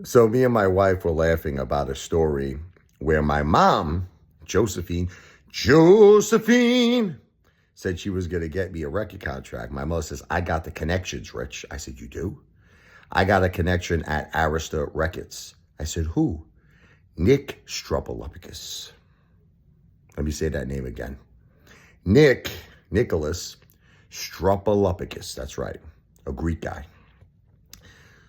So me and my wife were laughing about a story where my mom, Josephine, said she was going to get me a record contract. My mother says, I got the connections, Rich. I said, you do? I got a connection at Arista Records. I said, who? Nick Stropalopoulos. Let me say that name again. Nicholas Stropalopoulos. That's right. A Greek guy.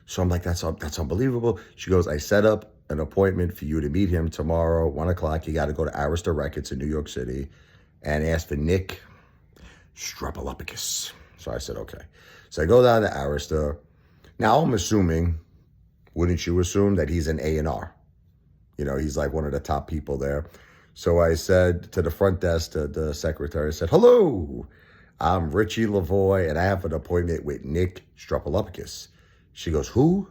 So I'm like, that's unbelievable. She goes, I set up an appointment for you to meet him tomorrow, 1 o'clock. You got to go to Arista Records in New York City and ask for Nick Stropalopoulos. So I said, okay. So I go down to Arista. Now I'm assuming, wouldn't you assume that he's an A&R? You know, he's like one of the top people there. So I said to the front desk, to the secretary, I said, hello, I'm Richie Levoi, and I have an appointment with Nick Stropalopoulos. She goes, who?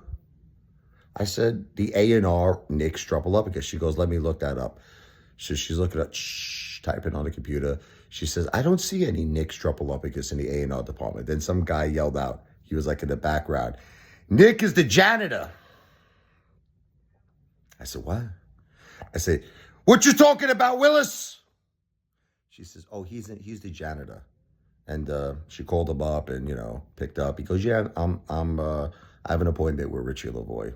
I said, the A&R Nick Stropalopoulos. She goes, let me look that up. So she's looking up, typing on the computer. She says, I don't see any Nick Stropalopoulos in the A&R department. Then some guy yelled out. He was like in the background. Nick is the janitor. I said, what? I said, what you talking about, Willis? She says, oh, he's the janitor. And she called him up and, picked up. He goes, yeah, I have an appointment with Richie Levoi.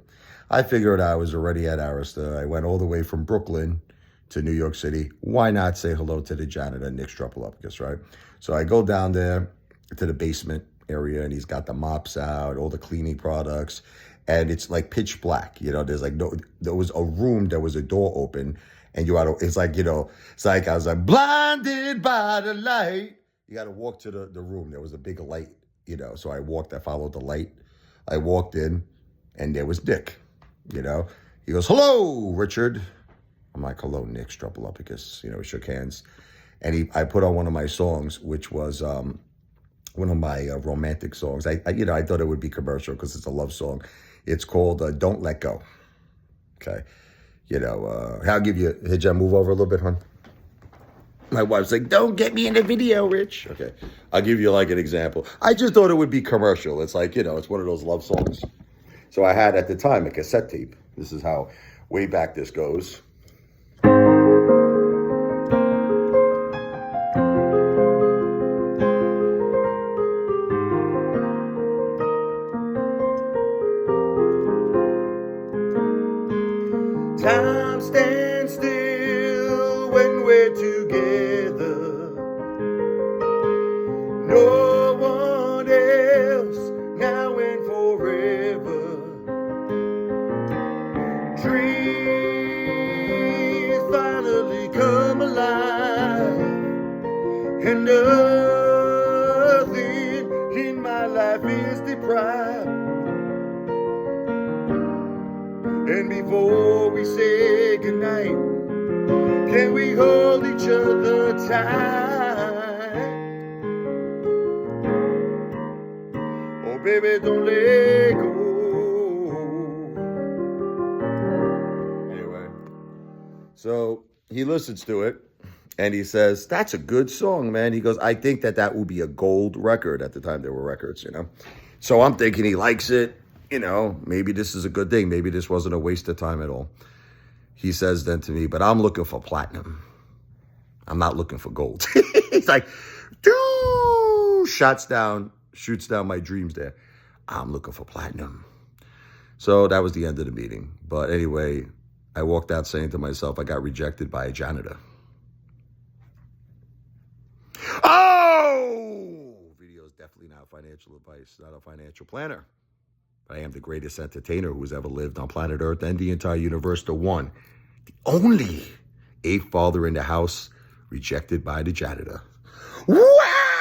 I figured I was already at Arista. I went all the way from Brooklyn to New York City. Why not say hello to the janitor, Nick Stropalopoulos, right? So I go down there to the basement area, and he's got the mops out, all the cleaning products, and it's like pitch black. There's like there was a room, there was a door open, and it's like, it's like I was like, blinded by the light. You got to walk to the room. There was a big light, so I followed the light. I walked in, and there was Nick, He goes, hello, Richard. I'm like, hello, Nick Stropalopoulos. We shook hands. And I put on one of my songs, which was one of my romantic songs. I thought it would be commercial because it's a love song. It's called Don't Let Go. Okay. I'll give you, hey, Jen, move over a little bit, hon. My wife's like, don't get me in the video, Rich. Okay. I'll give you like an example. I just thought it would be commercial. It's like, it's one of those love songs. So I had at the time a cassette tape. This is how way back this goes. Time stands still when we're together. No one else, now and forever. Dreams finally come alive, and nothing in my life is deprived. And before we say goodnight, can we hold each other tight? Oh, baby, don't let go. Anyway, so he listens to it, and he says, that's a good song, man. He goes, I think that will be a gold record. At the time, there were records, So I'm thinking he likes it. Maybe this is a good thing. Maybe this wasn't a waste of time at all. He says then to me, but I'm looking for platinum. I'm not looking for gold. He's like, shoots down my dreams there. I'm looking for platinum. So that was the end of the meeting. But anyway, I walked out saying to myself, I got rejected by a janitor. Oh! Video is definitely not financial advice, not a financial planner. But I am the greatest entertainer who's ever lived on planet Earth and the entire universe. The one, the only Apefather in the house, rejected by the janitor. Wow!